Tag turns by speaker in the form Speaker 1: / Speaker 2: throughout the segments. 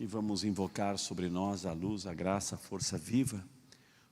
Speaker 1: E vamos invocar sobre nós a luz, a graça, a força viva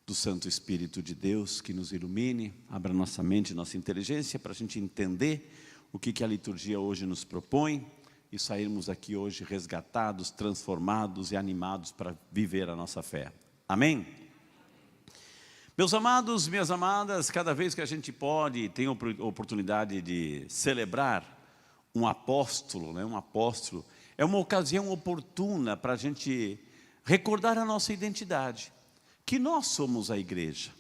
Speaker 1: do Santo Espírito de Deus, que nos ilumine, abra nossa mente, nossa inteligência, para a gente entender o que a liturgia hoje nos propõe e sairmos aqui hoje resgatados, transformados e animados para viver a nossa fé. Amém? Meus amados, minhas amadas, cada vez que a gente pode, tem a oportunidade de celebrar um apóstolo, né? É uma ocasião oportuna para a gente recordar a nossa identidade, que nós somos a igreja,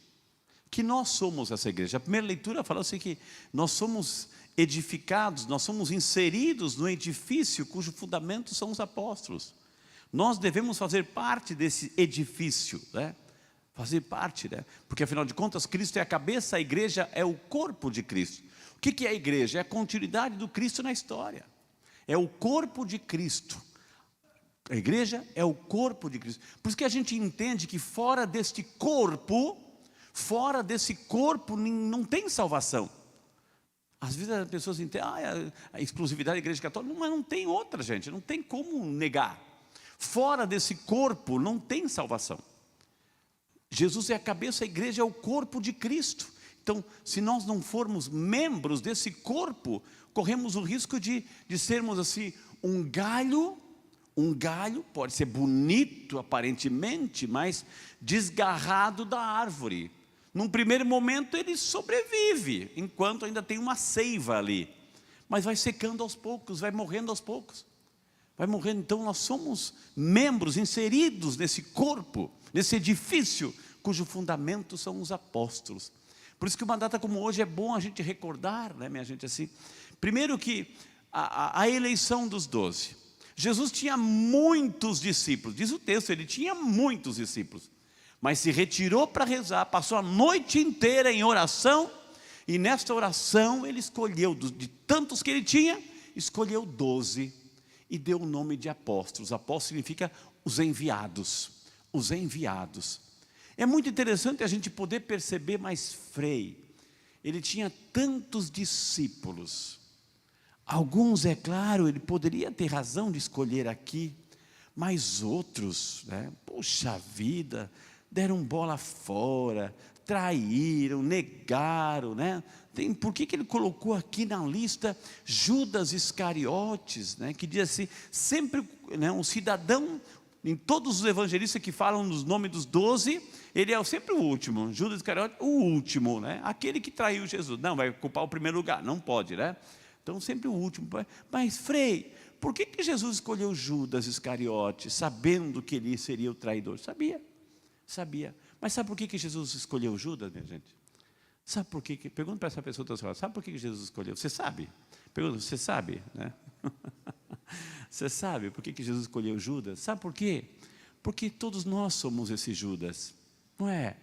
Speaker 1: que nós somos essa igreja. A primeira leitura fala assim que nós somos edificados, nós somos inseridos no edifício cujo fundamento são os apóstolos. Nós devemos fazer parte desse edifício, né? Fazer parte, né? Porque afinal de contas Cristo é a cabeça, a igreja é o corpo de Cristo. O que é a igreja? É a continuidade do Cristo na história. É o corpo de Cristo. A igreja é o corpo de Cristo. Por isso que a gente entende que fora desse corpo não tem salvação. Às vezes as pessoas entendem, a exclusividade da igreja católica, mas não tem outra, gente, não tem como negar. Fora desse corpo não tem salvação. Jesus é a cabeça, a igreja é o corpo de Cristo. Então, se nós não formos membros desse corpo, corremos o risco de sermos assim, um galho pode ser bonito aparentemente, mas desgarrado da árvore. Num primeiro momento ele sobrevive, enquanto ainda tem uma seiva ali, mas vai secando aos poucos, vai morrendo aos poucos. Vai morrendo. Então nós somos membros inseridos nesse corpo, nesse edifício, cujo fundamento são os apóstolos. Por isso que uma data como hoje é bom a gente recordar, né, minha gente, assim. Primeiro que a eleição dos 12. Jesus tinha muitos discípulos, diz o texto, ele tinha muitos discípulos. Mas se retirou para rezar, passou a noite inteira em oração. E nesta oração ele escolheu, de tantos que ele tinha, escolheu 12. E deu o nome de apóstolos. Apóstolo significa os enviados. Os enviados. É muito interessante a gente poder perceber, mas Frei, ele tinha tantos discípulos. Alguns, é claro, ele poderia ter razão de escolher aqui, mas outros, né, poxa vida, deram bola fora, traíram, negaram, né? Por que ele colocou aqui na lista Judas Iscariotes, né, que diz assim, sempre, né, um cidadão. Em todos os evangelistas que falam nos nomes dos 12, ele é sempre o último. Judas Iscariote, o último, né? Aquele que traiu Jesus. Não, vai ocupar o primeiro lugar, não pode, né? Então sempre o último. Mas Frei, por que Jesus escolheu Judas Iscariote, sabendo que ele seria o traidor? Sabia. Mas sabe por que Jesus escolheu Judas, minha gente? Sabe por que? Pergunta para essa pessoa, sabe por que Jesus escolheu? Você sabe? Pergunta, você sabe, né? Você sabe por que Jesus escolheu Judas? Sabe por quê? Porque todos nós somos esse Judas, não é?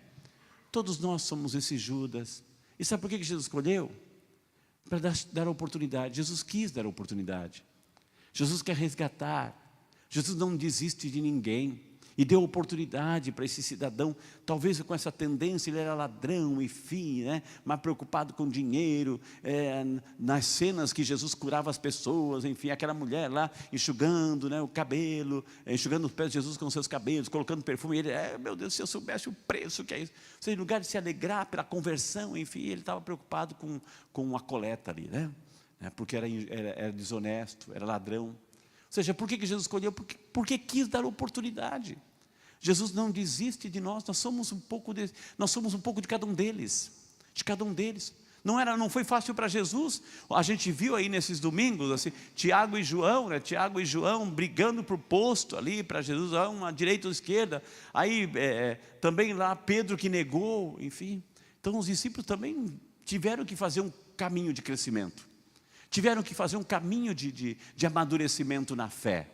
Speaker 1: Todos nós somos esse Judas. E sabe por que Jesus escolheu? Para dar oportunidade. Jesus quis dar oportunidade. Jesus quer resgatar. Jesus não desiste de ninguém. E deu oportunidade para esse cidadão, talvez com essa tendência, ele era ladrão, enfim, né? Mas preocupado com dinheiro, nas cenas que Jesus curava as pessoas, enfim, aquela mulher lá enxugando, né, o cabelo, enxugando os pés de Jesus com seus cabelos, colocando perfume, e ele, meu Deus, se eu soubesse o preço que é isso. Ou seja, em lugar de se alegrar pela conversão, enfim, ele estava preocupado com a coleta ali, né? Porque era desonesto, era ladrão. Ou seja, por que Jesus escolheu? Porque quis dar oportunidade. Jesus não desiste de nós, nós somos um pouco de cada um deles. Não foi fácil para Jesus. A gente viu aí nesses domingos, assim, Tiago e João, né? Tiago e João brigando por posto ali para Jesus, uma direita ou esquerda. Aí também lá Pedro que negou, enfim. Então os discípulos também tiveram que fazer um caminho de crescimento. Tiveram que fazer um caminho de amadurecimento na fé,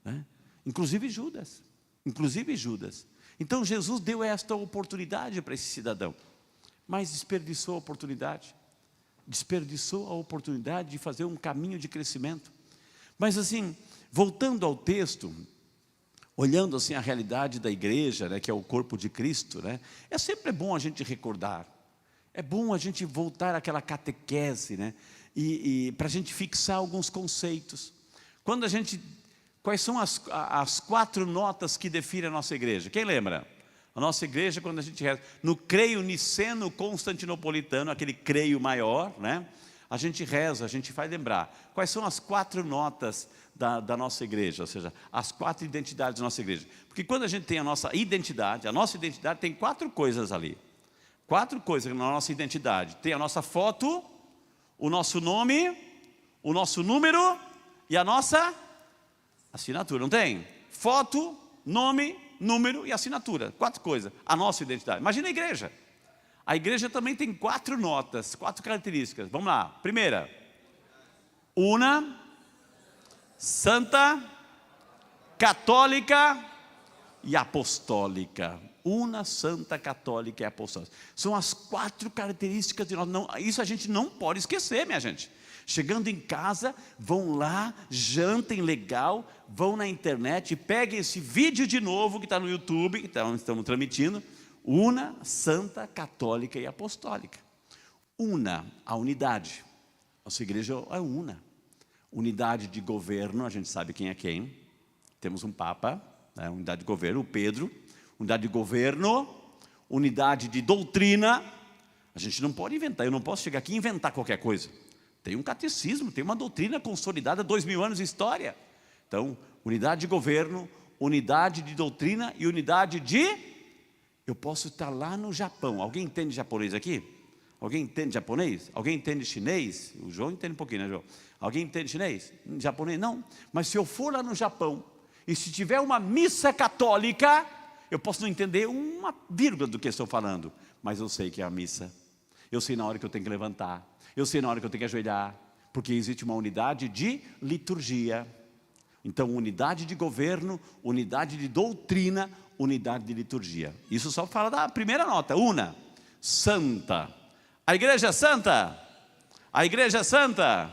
Speaker 1: né? Inclusive Judas. Então Jesus deu esta oportunidade para esse cidadão, mas desperdiçou a oportunidade de fazer um caminho de crescimento. Mas assim, voltando ao texto, olhando assim a realidade da igreja, né, que é o corpo de Cristo, né, é sempre bom a gente recordar, é bom a gente voltar àquela catequese, né, e para a gente fixar alguns conceitos. Quando a gente Quais são as 4 notas que definem a nossa igreja? Quem lembra? A nossa igreja, quando a gente reza, no creio niceno constantinopolitano, aquele creio maior, né? A gente reza, a gente faz lembrar. Quais são as 4 notas da nossa igreja? Ou seja, as 4 identidades da nossa igreja. Porque quando a gente tem a nossa identidade tem 4 coisas ali. 4 coisas na nossa identidade. Tem a nossa foto, o nosso nome, o nosso número e a nossa assinatura. Não tem? Foto, nome, número e assinatura. 4 coisas. A nossa identidade. Imagina a igreja. A igreja também tem 4 notas, 4 características. Vamos lá. Primeira. Una, santa, católica e apostólica. Una, santa, católica e apostólica. São as 4 características de nós. Não, isso a gente não pode esquecer, minha gente. Chegando em casa, vão lá, jantem legal, vão na internet, peguem esse vídeo de novo que está no YouTube, que estamos transmitindo. Una, santa, católica e apostólica. Una, a unidade. Nossa igreja é una. Unidade de governo, a gente sabe quem é quem. Temos um Papa, né? Unidade de governo, o Pedro. Unidade de governo, unidade de doutrina. A gente não pode inventar, eu não posso chegar aqui e inventar qualquer coisa. Tem um catecismo, tem uma doutrina consolidada, 2000 anos de história. Então, unidade de governo, unidade de doutrina e unidade de... Eu posso estar lá no Japão. Alguém entende japonês aqui? Alguém entende japonês? Alguém entende chinês? O João entende um pouquinho, né, João? Alguém entende chinês? Japonês? Não. Mas se eu for lá no Japão, e se tiver uma missa católica, eu posso não entender uma vírgula do que estou falando, mas eu sei que é a missa. Eu sei na hora que eu tenho que levantar. Eu sei na hora que eu tenho que ajoelhar. Porque existe uma unidade de liturgia. Então, unidade de governo, unidade de doutrina, unidade de liturgia. Isso só fala da primeira nota. Una, santa. A igreja é santa? A igreja é santa?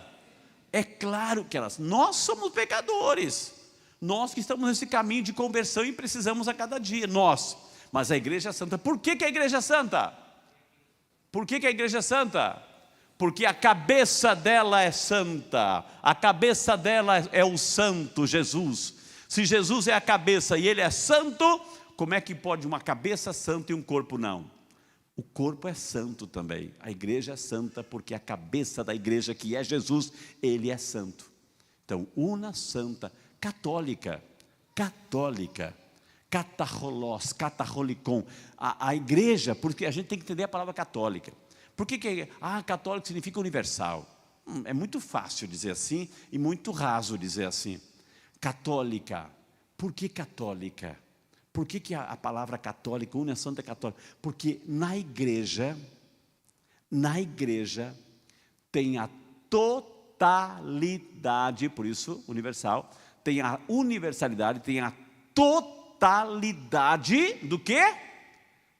Speaker 1: É claro que nós somos pecadores. Nós que estamos nesse caminho de conversão e precisamos a cada dia. Nós. Mas a igreja é santa. Por que a igreja é santa? Por que a igreja é santa? Porque a cabeça dela é santa. A cabeça dela é o santo, Jesus. Se Jesus é a cabeça e ele é santo, como é que pode uma cabeça santa e um corpo não? O corpo é santo também. A igreja é santa porque a cabeça da igreja, que é Jesus, ele é santo. Então, una, santa, católica, católica, catarrolos, catarrolicon. A igreja, porque a gente tem que entender a palavra católica. Por que católico significa universal? É muito fácil dizer assim e muito raso dizer assim. Católica. Por que católica? Por que a palavra católica, una, santa, católica? Porque na igreja tem a totalidade, por isso universal, tem a universalidade, tem a totalidade do quê?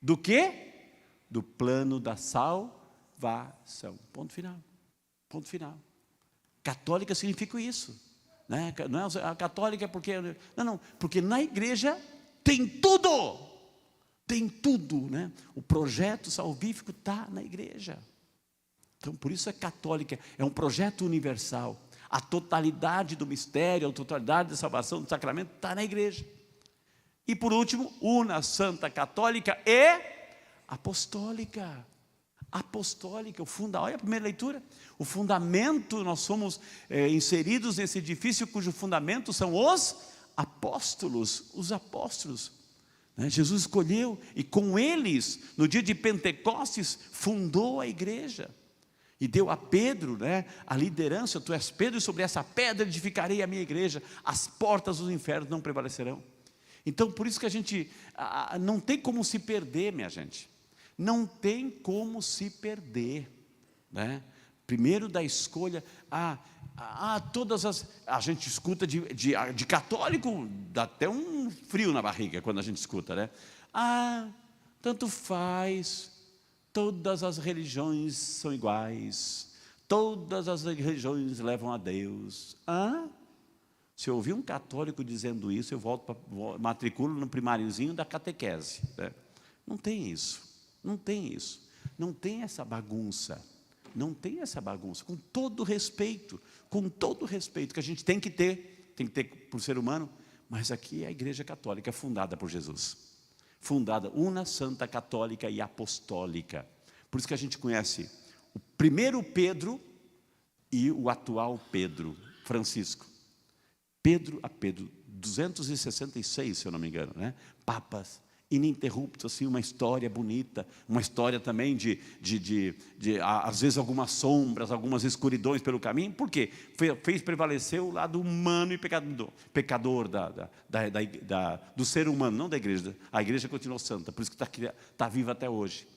Speaker 1: Do quê? Do plano da salvação. Ponto final. Ponto final. Católica significa isso. Né? Não é a católica porque... Não, porque na igreja tem tudo. Tem tudo. Né? O projeto salvífico está na igreja. Então, por isso é católica. É um projeto universal. A totalidade do mistério, a totalidade da salvação, do sacramento, está na igreja. E por último, una, santa, católica e apostólica. Apostólica, olha a primeira leitura. O fundamento, nós somos inseridos nesse edifício cujo fundamento são os apóstolos. Os apóstolos. Né? Jesus escolheu e com eles, no dia de Pentecostes, fundou a igreja. E deu a Pedro, né, a liderança. Tu és Pedro e sobre essa pedra edificarei a minha igreja. As portas dos infernos não prevalecerão. Então, por isso que a gente não tem como se perder, minha gente. Não tem como se perder, né? Primeiro da escolha, todas as... A gente escuta de católico, dá até um frio na barriga quando a gente escuta, né? Tanto faz, todas as religiões são iguais, todas as religiões levam a Deus. Se eu ouvir um católico dizendo isso, eu matriculo no primáriozinho da catequese, né? Não tem isso. Não tem isso, não tem essa bagunça, com todo respeito que a gente tem que ter tem que ter por ser humano, mas aqui é a igreja católica fundada por Jesus. Fundada, una, santa, católica e apostólica. Por isso que a gente conhece o primeiro Pedro e o atual Pedro, Francisco. Pedro a Pedro, 266, se eu não me engano, né? Papas ininterruptos, assim, uma história bonita, uma história também de às vezes algumas sombras, algumas escuridões pelo caminho. Por quê? Fez prevalecer o lado humano e pecador do ser humano, não da igreja. A igreja continuou santa, por isso que está viva até hoje.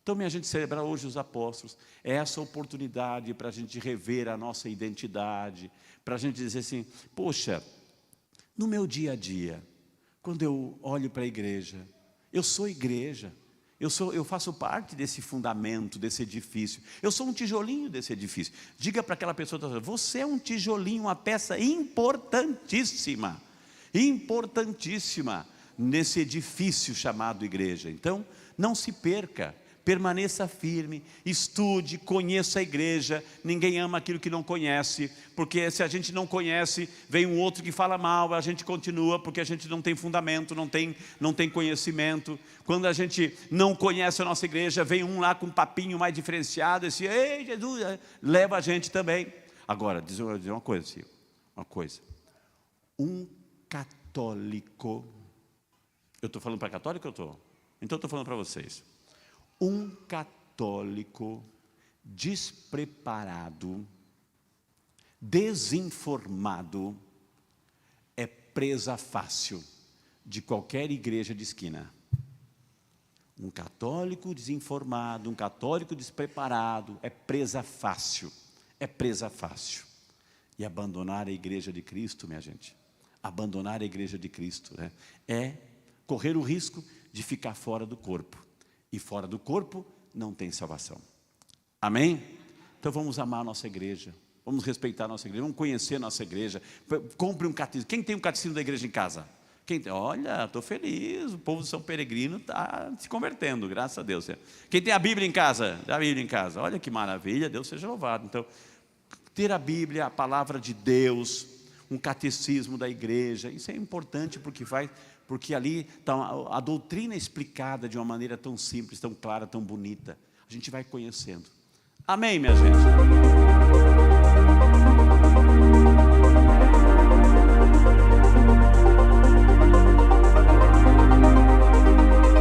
Speaker 1: Então, minha gente, celebrar hoje os apóstolos é essa oportunidade para a gente rever a nossa identidade, para a gente dizer assim, poxa, no meu dia a dia, quando eu olho para a igreja, eu sou igreja, eu faço parte desse fundamento, desse edifício, eu sou um tijolinho desse edifício. Diga para aquela pessoa, você é um tijolinho, uma peça importantíssima, importantíssima, nesse edifício chamado igreja. Então, não se perca, permaneça firme, estude, conheça a igreja. Ninguém ama aquilo que não conhece, porque se a gente não conhece, vem um outro que fala mal, a gente continua, porque a gente não tem fundamento, não tem conhecimento. Quando a gente não conhece a nossa igreja, vem um lá com um papinho mais diferenciado, esse, ei Jesus, leva a gente também. Agora, dizer uma coisa, assim, um católico, eu estou falando para católico ou estou? Então eu estou falando para vocês. Um católico despreparado, desinformado, é presa fácil de qualquer igreja de esquina. Um católico desinformado, um católico despreparado, é presa fácil, E abandonar a igreja de Cristo, minha gente, abandonar a igreja de Cristo, né, é correr o risco de ficar fora do corpo. E fora do corpo não tem salvação. Amém? Então vamos amar a nossa igreja, vamos respeitar a nossa igreja, vamos conhecer a nossa igreja. Compre um catecismo. Quem tem um catecismo da igreja em casa? Olha, estou feliz, o povo de São Peregrino está se convertendo, graças a Deus. Quem tem a Bíblia em casa? A Bíblia em casa, olha que maravilha, Deus seja louvado. Então, ter a Bíblia, a palavra de Deus, um catecismo da igreja, isso é importante porque ali está a doutrina explicada de uma maneira tão simples, tão clara, tão bonita. A gente vai conhecendo. Amém, minha gente?